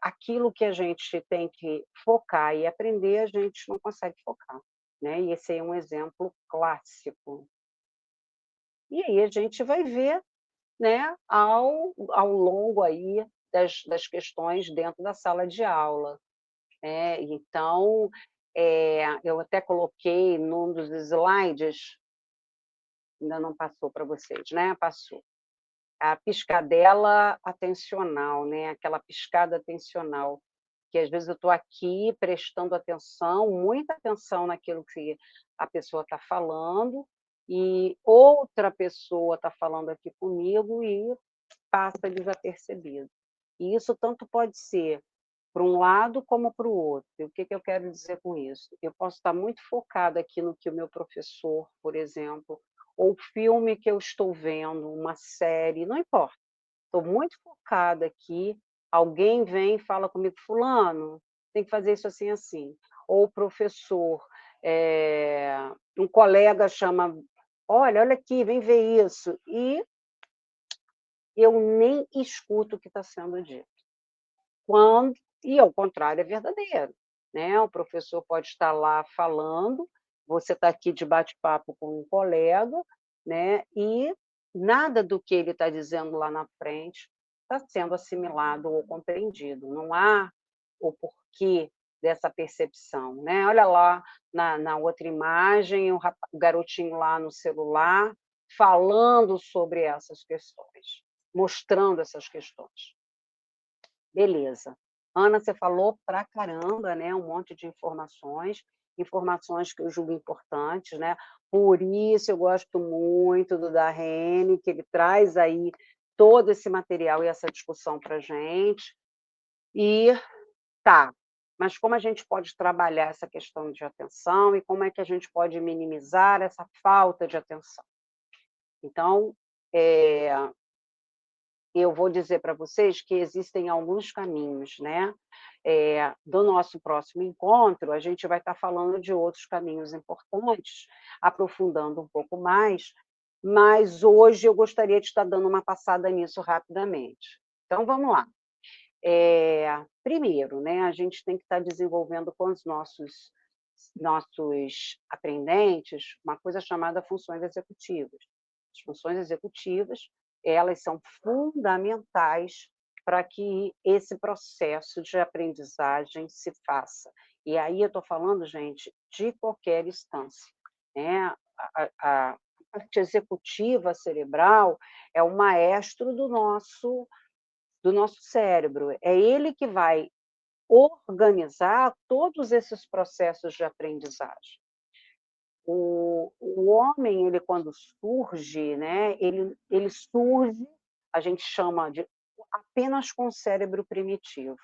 aquilo que a gente tem que focar e aprender, a gente não consegue focar, né, e esse aí é um exemplo clássico. E aí a gente vai ver, né, ao longo aí das questões dentro da sala de aula. Então, eu até coloquei num dos slides, ainda não passou para vocês, né, passou. A piscadela atencional, né, aquela piscada atencional, que às vezes eu estou aqui prestando atenção, muita atenção naquilo que a pessoa está falando, e outra pessoa está falando aqui comigo e passa desapercebido. E isso tanto pode ser para um lado como para o outro. E o que que eu quero dizer com isso? Eu posso estar muito focada aqui no que o meu professor, por exemplo, ou o filme que eu estou vendo, uma série, não importa. Estou muito focada aqui, alguém vem e fala comigo: "Fulano, tem que fazer isso assim, assim". Ou o professor, um colega chama: "Olha, olha aqui, vem ver isso", e eu nem escuto o que está sendo dito. Quando e ao contrário é verdadeiro, né, o professor pode estar lá falando, você está aqui de bate-papo com um colega, né, e nada do que ele está dizendo lá na frente está sendo assimilado ou compreendido, não há o porquê dessa percepção, né. Olha lá na outra imagem o garotinho lá no celular, falando sobre essas questões, mostrando essas questões. Beleza. Ana, você falou pra caramba, né, um monte de informações, informações que eu julgo importantes, né, por isso eu gosto muito do Darrene, que ele traz aí todo esse material e essa discussão pra gente. E tá, mas como a gente pode trabalhar essa questão de atenção e como é que a gente pode minimizar essa falta de atenção? Então, eh eu vou dizer para vocês que existem alguns caminhos, né. Do nosso próximo encontro, a gente vai estar falando de outros caminhos importantes, aprofundando um pouco mais, mas hoje eu gostaria de estar dando uma passada nisso rapidamente. Então vamos lá. Primeiro, né, a gente tem que estar desenvolvendo com os nossos aprendentes uma coisa chamada funções executivas. As funções executivas, elas são fundamentais para que esse processo de aprendizagem se faça. E aí eu estou falando, gente, de qualquer instância, né. A parte executiva cerebral é o maestro do nosso cérebro. É ele que vai organizar todos esses processos de aprendizagem. O homem, ele quando surge, né, ele surge, a gente chama de apenas com o cérebro primitivo,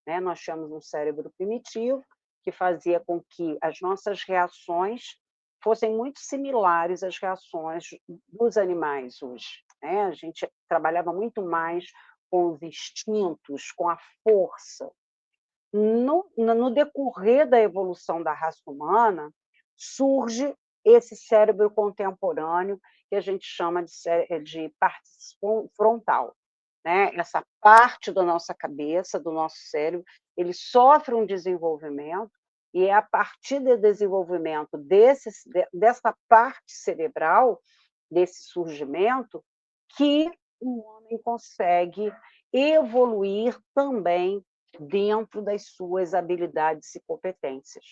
né. Nós tínhamos um cérebro primitivo que fazia com que as nossas reações fossem muito similares às reações dos animais hoje, né. A gente trabalhava muito mais com os instintos, com a força. No decorrer da evolução da raça humana, surge esse cérebro contemporâneo que a gente chama de parte frontal, né. Essa parte da nossa cabeça, do nosso cérebro, ele sofre um desenvolvimento, e é a partir do desenvolvimento dessa parte cerebral, desse surgimento, que o homem consegue evoluir também dentro das suas habilidades e competências.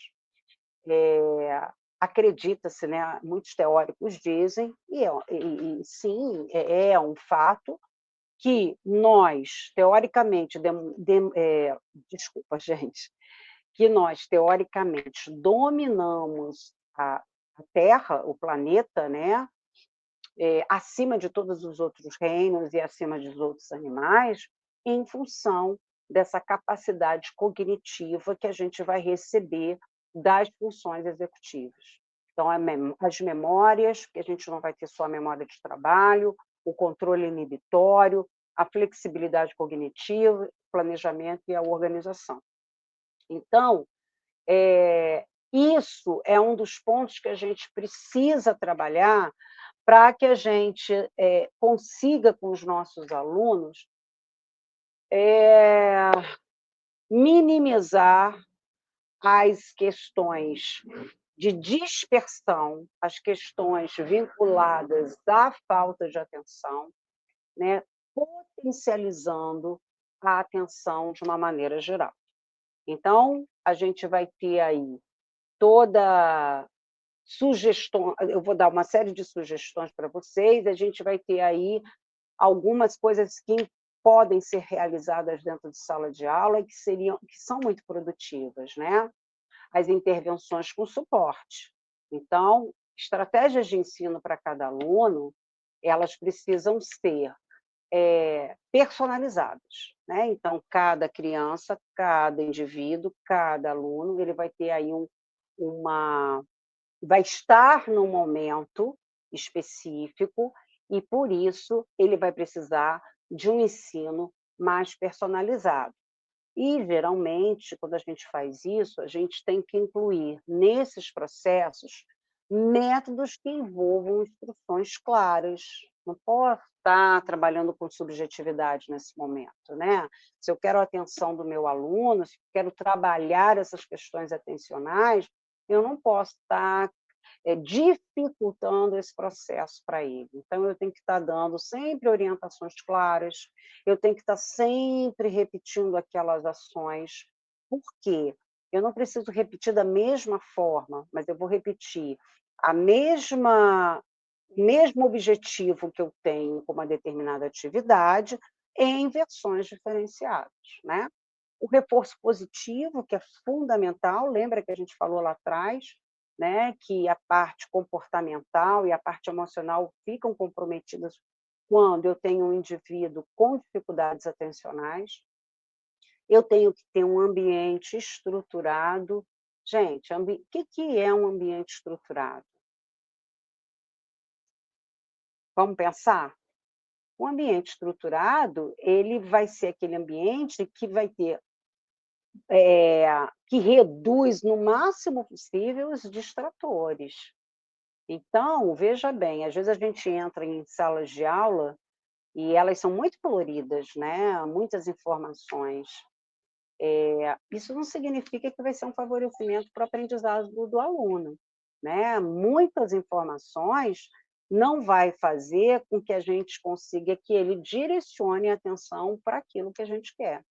Acredita-se, né, muitos teóricos dizem, sim, é um fato, que nós, teoricamente, desculpa, gente, que nós, teoricamente, dominamos a Terra, o planeta, né, acima de todos os outros reinos e acima dos outros animais, em função dessa capacidade cognitiva que a gente vai receber das funções executivas. Então, as memórias, que a gente não vai ter só a memória de trabalho, o controle inibitório, a flexibilidade cognitiva, o planejamento e a organização. Então, isso é um dos pontos que a gente precisa trabalhar para que a gente consiga, com os nossos alunos, eh, minimizar as questões de dispersão, as questões vinculadas à falta de atenção, né, potencializando a atenção de uma maneira geral. Então, a gente vai ter aí toda sugestão, eu vou dar uma série de sugestões para vocês, a gente vai ter aí algumas coisas que podem ser realizadas dentro de sala de aula e que são muito produtivas, né. As intervenções com suporte. Então, estratégias de ensino para cada aluno, elas precisam ser, personalizadas, né. Então, cada criança, cada indivíduo, cada aluno, ele vai ter aí uma vai estar num momento específico e, por isso, ele vai precisar de um ensino mais personalizado. E, geralmente, quando a gente faz isso, a gente tem que incluir nesses processos métodos que envolvam instruções claras. Não posso estar trabalhando com subjetividade nesse momento, né. Se eu quero a atenção do meu aluno, se eu quero trabalhar essas questões atencionais, eu não posso estar dificultando esse processo para ele. Então, eu tenho que estar dando sempre orientações claras, eu tenho que estar sempre repetindo aquelas ações. Por quê? Eu não preciso repetir da mesma forma, mas eu vou repetir a mesma o mesmo objetivo que eu tenho com uma determinada atividade em versões diferenciadas, né. O reforço positivo, que é fundamental, lembra que a gente falou lá atrás, né, que a parte comportamental e a parte emocional ficam comprometidas quando eu tenho um indivíduo com dificuldades atencionais. Eu tenho que ter um ambiente estruturado. Gente, o que que é um ambiente estruturado? Vamos pensar? O ambiente estruturado, ele vai ser aquele ambiente que vai ter, que reduz no máximo possível os distratores. Então, veja bem, às vezes a gente entra em salas de aula e elas são muito coloridas, né, muitas informações. Isso não significa que vai ser um favorecimento para o aprendizado do aluno, né. Muitas informações não vai fazer com que a gente consiga que ele direcione a atenção para aquilo que a gente quer.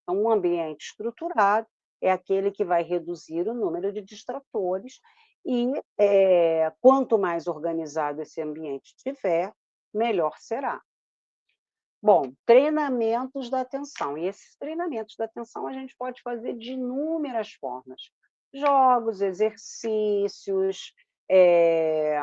Então, um ambiente estruturado é aquele que vai reduzir o número de distratores e, quanto mais organizado esse ambiente tiver, melhor será. Bom, treinamentos da atenção. E esses treinamentos da atenção a gente pode fazer de inúmeras formas. Jogos, exercícios, eh,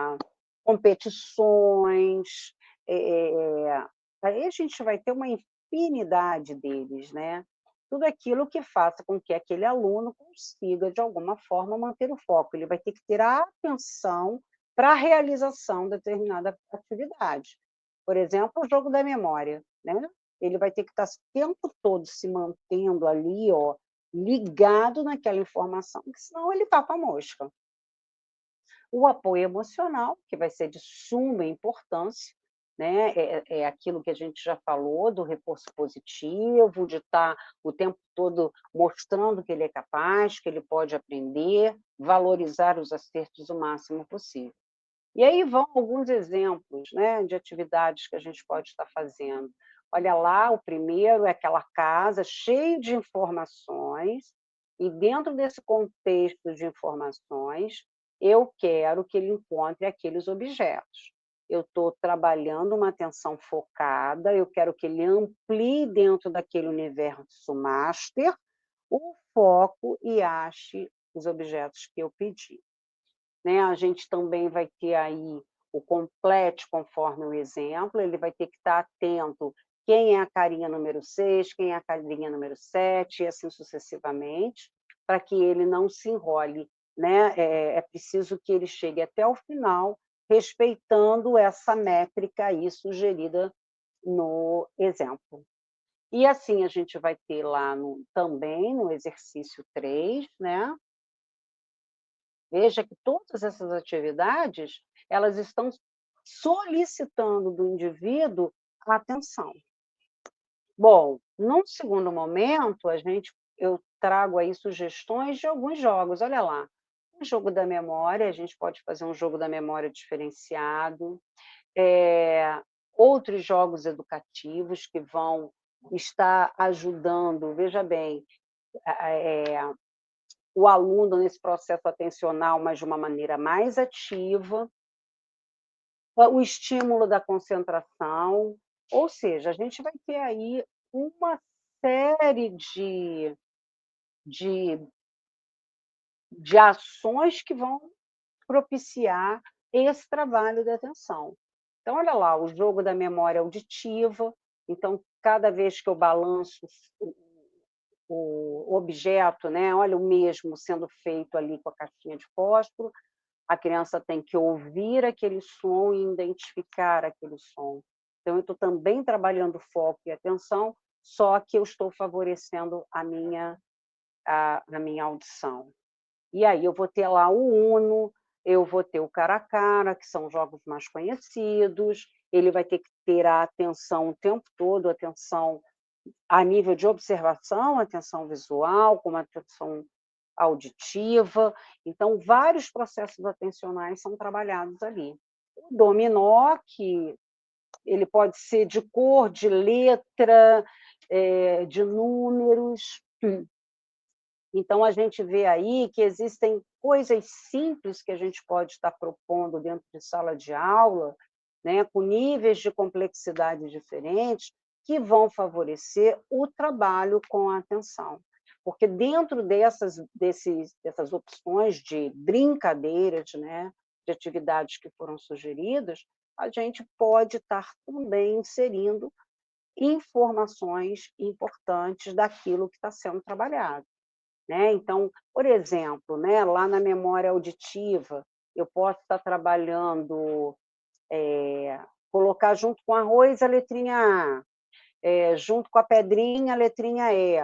competições, aí a gente vai ter uma infinidade deles, né. Tudo aquilo que faça com que aquele aluno consiga, de alguma forma, manter o foco. Ele vai ter que ter a atenção para a realização de determinada atividade. Por exemplo, o jogo da memória, né, ele vai ter que estar o tempo todo se mantendo ali, ó, ligado naquela informação, porque senão ele papa a mosca. O apoio emocional, que vai ser de suma importância, né, é aquilo que a gente já falou do reforço positivo, de estar o tempo todo mostrando que ele é capaz, que ele pode aprender, valorizar os acertos o máximo possível. E aí vão alguns exemplos, né, de atividades que a gente pode estar fazendo. Olha lá, o primeiro é aquela casa cheia de informações, e dentro desse contexto de informações, eu quero que ele encontre aqueles objetos. Eu estou trabalhando uma atenção focada, eu quero que ele amplie dentro daquele universo master o foco e ache os objetos que eu pedi, né. A gente também vai ter aí o complete conforme o exemplo, ele vai ter que estar atento quem é a carinha número 6, quem é a carinha número 7, e assim sucessivamente, para que ele não se enrole, né. É preciso que ele chegue até o final, respeitando essa métrica aí sugerida no exemplo. E assim a gente vai ter lá também no exercício 3, né. Veja que todas essas atividades, elas estão solicitando do indivíduo a atenção. Bom, num segundo momento, eu trago aí sugestões de alguns jogos, olha lá, o jogo da memória, a gente pode fazer um jogo da memória diferenciado, outros jogos educativos que vão estar ajudando, veja bem, o aluno nesse processo atencional, mas de uma maneira mais ativa, o estímulo da concentração, ou seja, a gente vai ter aí uma série de de ações que vão propiciar esse trabalho da atenção. Então olha lá, o jogo da memória auditiva, então cada vez que eu balanço o objeto, né, olha o mesmo sendo feito ali com a caixinha de fósforo, a criança tem que ouvir aquele som e identificar aquele som. Então eu estou também trabalhando foco e atenção, só que eu estou favorecendo a minha audição. E aí eu vou ter lá o Uno, eu vou ter o cara a cara, que são jogos mais conhecidos, ele vai ter que ter a atenção o tempo todo, atenção a nível de observação, atenção visual, como atenção auditiva, então vários processos atencionais são trabalhados ali. O dominó, que ele pode ser de cor, de letra, de números. Então a gente vê aí que existem coisas simples que a gente pode estar propondo dentro de sala de aula, né, com níveis de complexidade diferentes, que vão favorecer o trabalho com a atenção. Porque dentro dessas opções de brincadeiras, né, de atividades que foram sugeridas, a gente pode estar também inserindo informações importantes daquilo que está sendo trabalhado, né. Então, por exemplo, né, lá na memória auditiva, eu posso estar trabalhando colocar junto com arroz a letrinha A, junto com a pedrinha a letrinha E,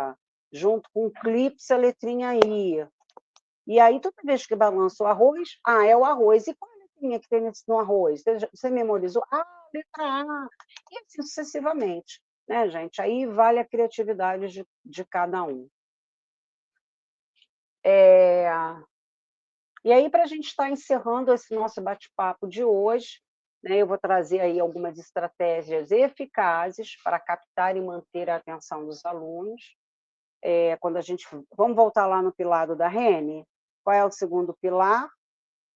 junto com o clips a letrinha I. E aí, toda vez que balança o arroz, é o arroz. E qual é a letrinha que tem no arroz? Você memorizou? Letra A. E assim sucessivamente, né, gente? Aí vale a criatividade de cada um. E aí, para a gente estar encerrando esse nosso bate-papo de hoje, né, eu vou trazer aí algumas estratégias eficazes para captar e manter a atenção dos alunos. Quando a gente... Vamos voltar lá no pilar do Darrene? Qual é o segundo pilar?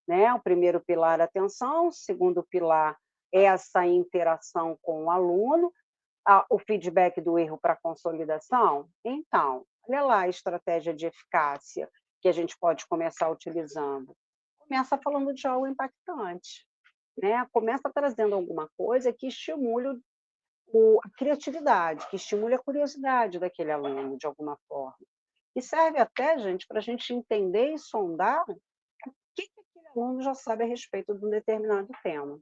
Né? O primeiro pilar é atenção, o segundo pilar é essa interação com o aluno, o feedback do erro para consolidação. Então, olha lá a estratégia de eficácia que a gente pode começar utilizando. Começa falando de algo impactante, né? Começa trazendo alguma coisa que estimule a criatividade, que estimule a curiosidade daquele aluno, de alguma forma. E serve até, gente, para a gente entender e sondar o que aquele aluno já sabe a respeito de um determinado tema.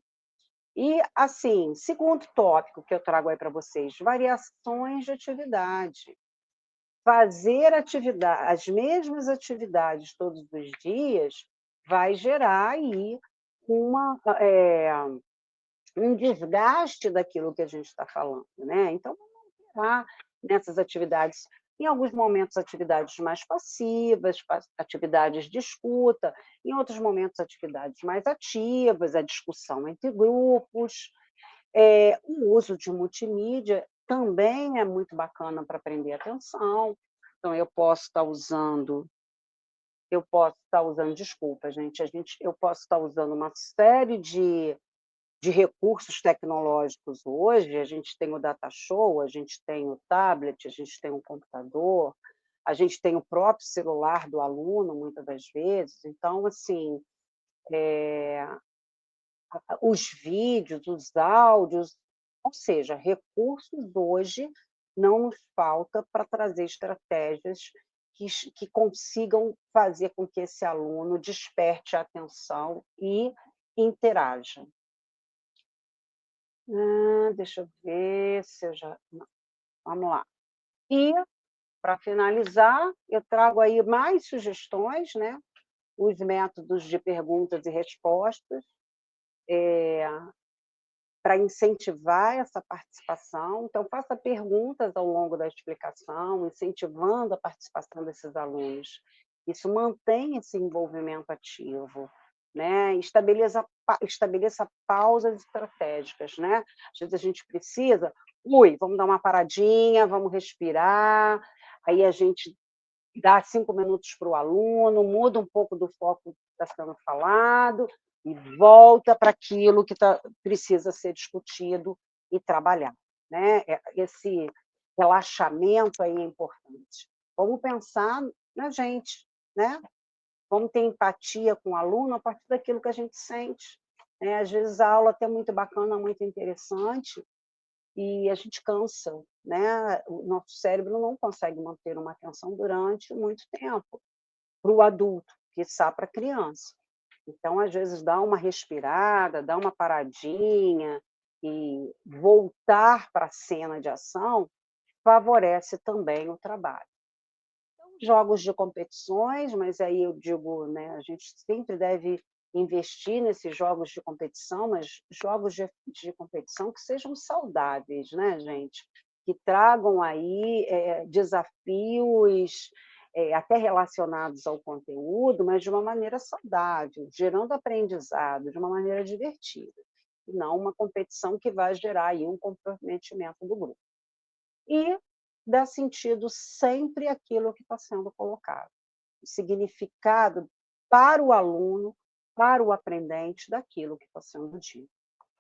E, assim, segundo tópico que eu trago aí para vocês, variações de atividade. Fazer as mesmas atividades todos os dias vai gerar aí um desgaste daquilo que a gente está falando, né? Então, vamos alterar nessas atividades, em alguns momentos, atividades mais passivas, atividades de escuta, em outros momentos, atividades mais ativas, a discussão entre grupos. O uso de multimídia também é muito bacana para prender atenção. Então, desculpa, gente, eu posso estar usando uma série de recursos tecnológicos hoje. A gente tem o data show, a gente tem o tablet, a gente tem o computador, a gente tem o próprio celular do aluno, muitas das vezes. Então, assim, os vídeos, os áudios, ou seja, recursos hoje não nos falta para trazer estratégias que consigam fazer com que esse aluno desperte a atenção e interaja. Deixa eu ver se eu já... Não, vamos lá. E, para finalizar, eu trago aí mais sugestões, né? Os métodos de perguntas e respostas, para incentivar essa participação. Então, faça perguntas ao longo da explicação, incentivando a participação desses alunos. Isso mantém esse envolvimento ativo, né? Estabeleça pausas estratégicas, né? Às vezes a gente precisa, vamos dar uma paradinha, vamos respirar, aí a gente dá 5 minutos para o aluno, muda um pouco do foco que está sendo falado e volta para aquilo que precisa ser discutido e trabalhado, né? Esse relaxamento aí é importante. Vamos pensar na gente, né? Vamos ter empatia com o aluno a partir daquilo que a gente sente. Às vezes a aula até muito bacana, muito interessante, e a gente cansa, né? O nosso cérebro não consegue manter uma atenção durante muito tempo, para o adulto, quiçá para a criança. Então, às vezes, dá uma respirada, dá uma paradinha e voltar para a cena de ação favorece também o trabalho. Então, jogos de competições, mas aí eu digo, né, a gente sempre deve investir nesses jogos de competição, mas jogos de competição que sejam saudáveis, né, gente? Que tragam aí desafios até relacionados ao conteúdo, mas de uma maneira saudável, gerando aprendizado, de uma maneira divertida, e não uma competição que vai gerar aí um comprometimento do grupo. E dá sentido sempre àquilo que está sendo colocado, o significado para o aluno, para o aprendente daquilo que está sendo dito,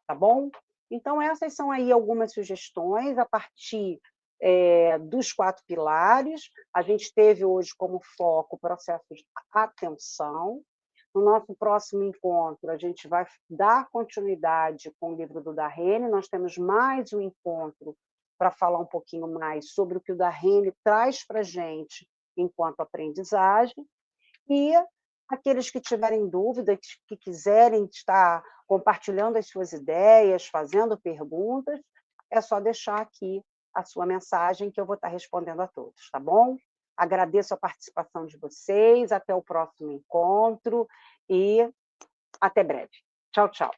tá bom? Então, essas são aí algumas sugestões a partir dos 4 pilares. A gente teve hoje como foco o processo de atenção. No nosso próximo encontro, a gente vai dar continuidade com o livro do Darrene. Nós temos mais um encontro para falar um pouquinho mais sobre o que o Darrene traz para a gente enquanto aprendizagem. E aqueles que tiverem dúvidas, que quiserem estar compartilhando as suas ideias, fazendo perguntas, é só deixar aqui a sua mensagem que eu vou estar respondendo a todos, tá bom? Agradeço a participação de vocês, até o próximo encontro e até breve. Tchau, tchau.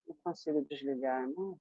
Não consigo desligar, não?